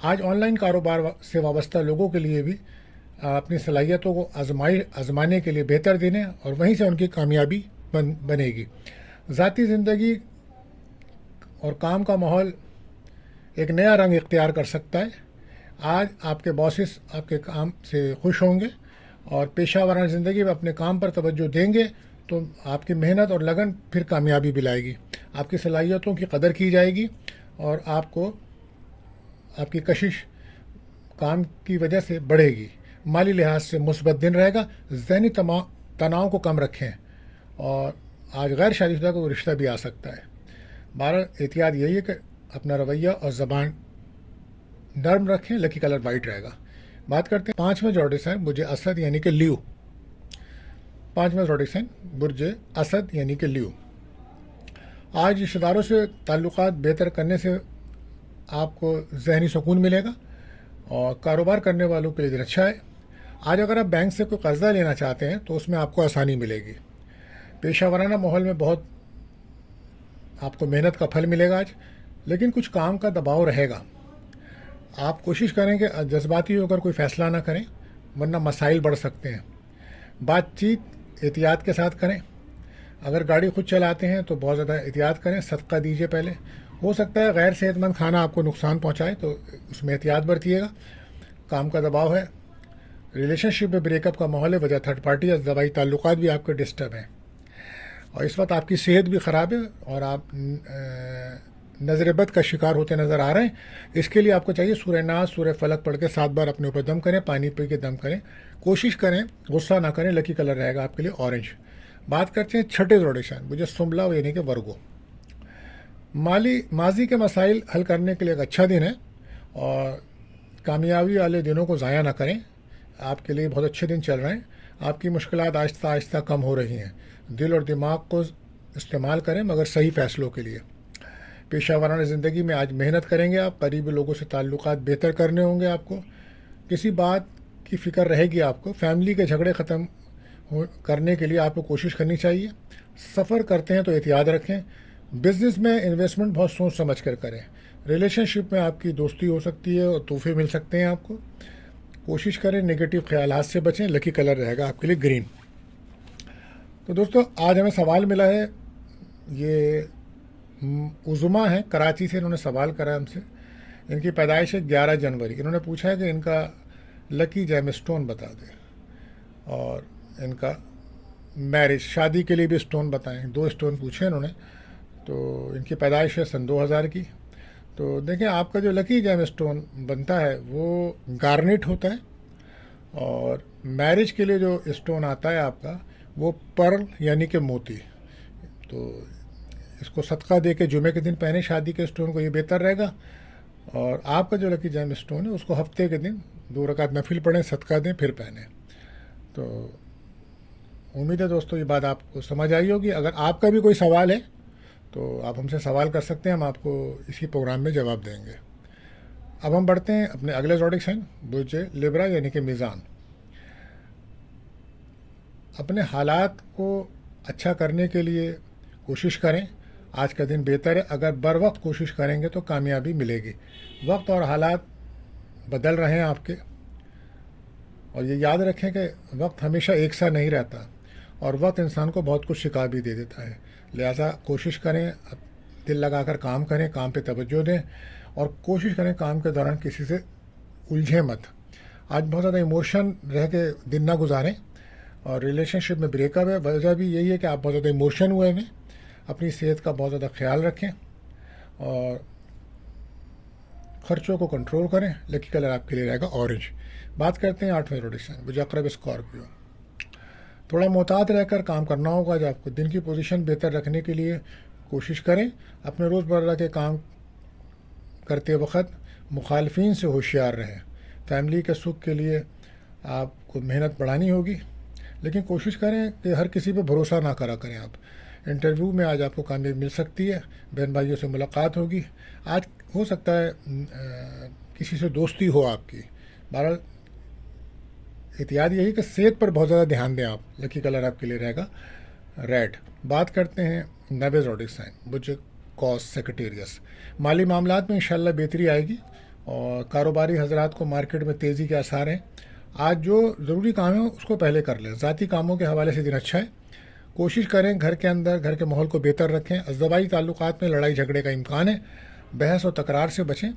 آج on line کاروبار سے وابستہ لوگوں کے لیے بھی اپنی صلاحیتوں کو آزمانے کے لیے بہتر دن ہے اور وہیں سے ان کی کامیابی بنے گی. ذاتی زندگی اور کام کا ماحول ایک نیا رنگ اختیار کر سکتا ہے. آج آپ کے باسز آپ کے کام سے خوش ہوں گے اور پیشہ ورانہ زندگی میں اپنے کام پر توجہ دیں گے تو آپ کی محنت اور لگن پھر کامیابی بھی لائے گی. آپ کی صلاحیتوں کی قدر کی جائے گی اور آپ کی کشش کام کی وجہ سے بڑھے گی. مالی لحاظ سے مثبت دن رہے گا. ذہنی تناؤ کو کم رکھیں اور آج غیر شادی شدہ کو رشتہ بھی آ سکتا ہے. بہرحال احتیاط یہی ہے کہ اپنا رویہ اور زبان نرم رکھیں. لکی کلر وائٹ رہے گا. بات کرتے ہیں 5ویں زوڈک سائن برج اسد یعنی کہ لیو. 5واں زوڈک سائن برج اسد یعنی کہ لیو. آج رشتہ داروں سے تعلقات بہتر کرنے سے آپ کو ذہنی سکون ملے گا اور کاروبار کرنے والوں کے لیے دن اچھا ہے. آج اگر آپ بینک سے کوئی قرضہ لینا چاہتے ہیں تو اس میں آپ کو آسانی ملے گی. پیشہ ورانہ ماحول میں بہت آپ کو محنت کا پھل ملے گا آج، لیکن کچھ کام کا دباؤ رہے گا. آپ کوشش کریں کہ جذباتی ہو کر کوئی فیصلہ نہ کریں ورنہ مسائل بڑھ سکتے ہیں. بات چیت احتیاط کے ساتھ کریں. اگر گاڑی خود چلاتے ہیں تو بہت زیادہ احتیاط کریں. صدقہ دیجیے پہلے. ہو سکتا ہے غیر صحت مند کھانا آپ کو نقصان پہنچائے تو اس میں احتیاط برتیے گا. کام کا دباؤ ہے. ریلیشن شپ میں بریک اپ کا ماحول ہے. وجہ تھرڈ پارٹی یا دوائی تعلقات بھی آپ کے ڈسٹرب ہیں اور اس وقت آپ کی صحت بھی خراب ہے اور آپ نظر بد کا شکار ہوتے نظر آ رہے ہیں. اس کے لیے آپ کو چاہیے سورہ ناس سورہ فلق پڑھ کے 7 بار اپنے اوپر دم کریں. پانی پی کے دم کریں. کوشش کریں غصہ نہ کریں. لکی کلر رہے گا آپ کے لیے اورنج. بات کرتے ہیں 6ٹھے زوڈک سائن مجھے سمبلا یعنی کہ ورگو. ماضی کے مسائل حل کرنے کے لیے ایک اچھا دن ہے اور کامیابی والے دنوں کو ضائع نہ کریں. آپ کے لیے بہت اچھے دن چل رہے ہیں. آپ کی مشکلات آہستہ آہستہ کم ہو رہی ہیں. دل اور دماغ کو استعمال کریں مگر صحیح فیصلوں کے لیے. پیشہ ورانہ زندگی میں آج محنت کریں گے آپ. قریبی لوگوں سے تعلقات بہتر کرنے ہوں گے آپ کو. کسی بات کی فکر رہے گی آپ کو. فیملی کے جھگڑے ختم کرنے کے لیے آپ کو کوشش کرنی چاہیے. سفر کرتے ہیں تو احتیاط رکھیں. بزنس میں انویسٹمنٹ بہت سوچ سمجھ کر کریں. ریلیشن شپ میں آپ کی دوستی ہو سکتی ہے اور تحفے مل سکتے ہیں آپ کو. کوشش کریں نگیٹو خیالات سے بچیں. لکی کلر رہے گا آپ کے لیے گرین. تو دوستو آج ہمیں سوال ملا ہے. یہ عظما ہیں کراچی سے. انہوں نے سوال کرا ہم سے. ان کی پیدائش ہے 11 جنوری. انہوں نے پوچھا ہے کہ ان کا لکی جیم اسٹون بتا دیں اور ان کا میرج شادی کے لیے بھی اسٹون بتائیں. 2 اسٹون پوچھے انہوں نے. تو ان کی پیدائش ہے سن 2000 کی. تو دیکھیں آپ کا جو لکی جیم اسٹون بنتا ہے وہ گارنیٹ ہوتا ہے اور میرج کے لیے جو اسٹون آتا ہے آپ کا وہ پرل یعنی کہ موتی. تو اس کو صدقہ دے کے جمعے کے دن پہنے شادی کے اسٹون کو. یہ بہتر رہے گا. اور آپ کا جو لکی جیم اسٹون ہے اس کو ہفتے کے دن 2 رکعت نفل پڑھیں صدقہ دیں پھر پہنیں. تو امید ہے دوستو یہ بات آپ کو سمجھ آئی ہوگی. اگر آپ کا بھی کوئی سوال ہے تو آپ ہم سے سوال کر سکتے ہیں. ہم آپ کو اسی پروگرام میں جواب دیں گے. اب ہم بڑھتے ہیں اپنے اگلے زوڈک سائن برج لیبرا یعنی کہ میزان. اپنے حالات کو اچھا کرنے کے لیے کوشش کریں. آج کا دن بہتر ہے. اگر بر وقت کوشش کریں گے تو کامیابی ملے گی. وقت اور حالات بدل رہے ہیں آپ کے اور یہ یاد رکھیں کہ وقت ہمیشہ ایک سا نہیں رہتا اور وقت انسان کو بہت کچھ سکھا بھی دے دیتا ہے. لہٰذا کوشش کریں دل لگا کر کام کریں. کام پہ توجہ دیں اور کوشش کریں کام کے دوران کسی سے الجھیں مت. آج بہت زیادہ ایموشن رہ کے دن نہ گزاریں اور ریلیشن شپ میں بریک اپ ہے. وجہ بھی یہی ہے کہ آپ بہت زیادہ ایموشن ہوئے ہیں. اپنی صحت کا بہت زیادہ خیال رکھیں اور خرچوں کو کنٹرول کریں. لکی کلر آپ کے لیے رہے گا اورنج. بات کرتے ہیں 8ویں زوڈک سائن برج عقرب اسکارپیو. تھوڑا محتاط رہ کر کام کرنا ہوگا. جو آپ کو دن کی پوزیشن بہتر رکھنے کے لیے کوشش کریں. اپنے روزمرہ کے کام کرتے وقت مخالفین سے ہوشیار رہیں. فیملی کے سکھ کے لیے آپ کو محنت بڑھانی ہوگی لیکن کوشش کریں کہ ہر کسی پہ بھروسہ نہ کرا کریں. آپ انٹرویو میں آج آپ کو کامیابی مل سکتی ہے. بہن بھائیوں سے ملاقات ہوگی. آج ہو سکتا ہے کسی سے دوستی ہو آپ کی. بہرحال احتیاط یہی کہ صحت پر بہت زیادہ دھیان دیں آپ. لکی کلر آپ کے لیے رہے گا ریڈ. بات کرتے ہیں 9ویں زوڈک سائن برج کوس سیکریٹیریس. مالی معاملات میں انشاءاللہ بہتری آئے گی اور کاروباری حضرات کو مارکیٹ میں تیزی کے آثار ہیں. آج جو ضروری کام ہے اس کو پہلے کر لیں. ذاتی کاموں کے حوالے سے دن اچھا ہے. کوشش کریں گھر کے اندر گھر کے ماحول کو بہتر رکھیں. ازدواجی تعلقات میں لڑائی جھگڑے کا امکان ہے. بحث و تکرار سے بچیں.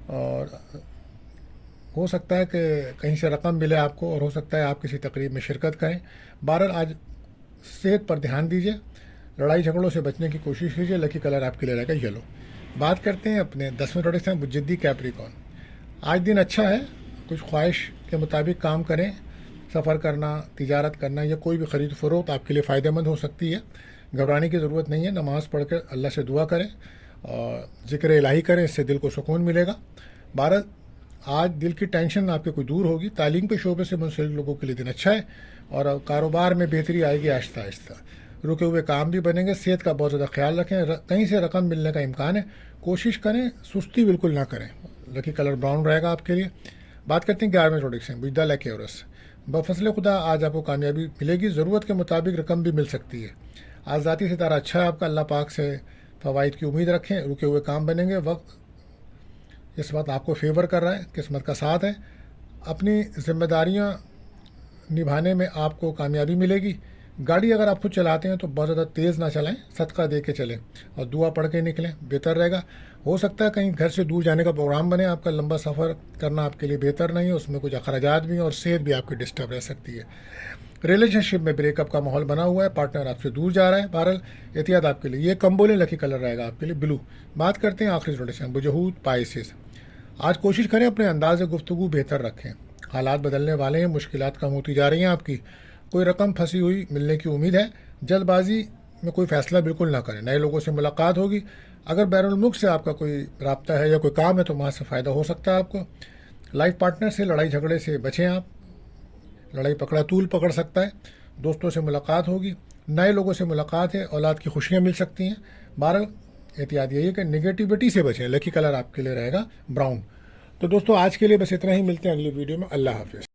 اور ہو سکتا ہے کہ کہیں سے رقم ملے آپ کو، اور ہو سکتا ہے آپ کسی تقریب میں شرکت کریں. بہرحال آج صحت پر دھیان دیجیے. لڑائی جھگڑوں سے بچنے کی کوشش کیجیے. لکی کلر آپ کے لیے رہے گا یلو. بات کرتے ہیں اپنے 10ویں پروڈکٹ ہیں جدی کیپریکون. آج دن اچھا ہے. کچھ خواہش کے مطابق کام کریں. سفر کرنا، تجارت کرنا یا کوئی بھی خرید فروخت آپ کے لیے فائدہ مند ہو سکتی ہے. گھبرانے کی ضرورت نہیں ہے. نماز پڑھ کر اللہ سے دعا کریں اور ذکر الہی کریں، اس سے دل کو سکون ملے گا. بہرحال آج دل کی ٹینشن آپ کے کوئی دور ہوگی. تعلیم کے شعبے سے منسلک لوگوں کے لیے دن اچھا ہے اور کاروبار میں بہتری آئے گی آہستہ آہستہ. رکے ہوئے کام بھی بنیں گے. صحت کا بہت زیادہ خیال رکھیں. کہیں سے رقم ملنے کا امکان ہے. کوشش کریں، سستی بالکل نہ کریں. لکی کلر براؤن رہے گا آپ کے لیے. بات کرتے ہیں 11ویں پروڈکٹ ہیں بجدہ لیکیورس. بفضل خدا آج آپ کو کامیابی ملے گی. ضرورت کے مطابق رقم بھی مل سکتی ہے. آج ذاتی ستارہ اچھا ہے آپ کا. اللہ پاک سے فوائد کی امید رکھیں. رکے ہوئے کام بنیں گے. وقت اس وقت آپ کو فیور کر رہا ہے. قسمت کا ساتھ ہے. اپنی ذمہ داریاں نبھانے میں آپ کو کامیابی ملے گی. گاڑی اگر آپ خود چلاتے ہیں تو بہت زیادہ تیز نہ چلائیں. صدقہ دے کے چلیں اور دعا پڑھ کے نکلیں، بہتر رہے گا. ہو سکتا ہے کہیں گھر سے دور جانے کا پروگرام بنے. آپ کا لمبا سفر کرنا آپ کے لیے بہتر نہیں ہے. اس میں کچھ اخراجات بھی ہیں اور صحت بھی آپ کی ڈسٹرب رہ سکتی ہے. ریلیشن شپ میں بریک اپ کا ماحول بنا ہوا ہے. پارٹنر آپ سے دور جا رہا ہے. بہرحال احتیاط آپ کے لیے. یہ کمبولیں لکی کلر رہے گا آپ کے لیے بلو. بات کرتے ہیں آخری روٹیشن بجہود پائسس. آج کوشش کریں اپنے انداز گفتگو بہتر رکھیں. حالات بدلنے والے ہیں. مشکلات کم ہوتی جا رہی ہیں آپ کی. کوئی رقم پھنسی ہوئی ملنے کی امید ہے. جلد بازی میں کوئی فیصلہ بالکل نہ کریں. نئے لوگوں سے ملاقات ہوگی. اگر بیرون الملک سے آپ کا کوئی رابطہ ہے یا کوئی کام ہے تو وہاں سے فائدہ ہو سکتا ہے آپ کو. لائف پارٹنر سے لڑائی جھگڑے سے بچیں آپ. لڑائی پکڑا طول پکڑ سکتا ہے. دوستوں سے ملاقات ہوگی. نئے لوگوں سے ملاقات ہے. اولاد کی خوشیاں مل سکتی ہیں. بہرحال احتیاط یہی ہے کہ نگیٹیوٹی سے بچیں. لکی کلر آپ کے لیے رہے گا براؤن. تو دوستوں آج کے لیے بس اتنا ہی. ملتے ہیں اگلی ویڈیو میں. اللہ حافظ.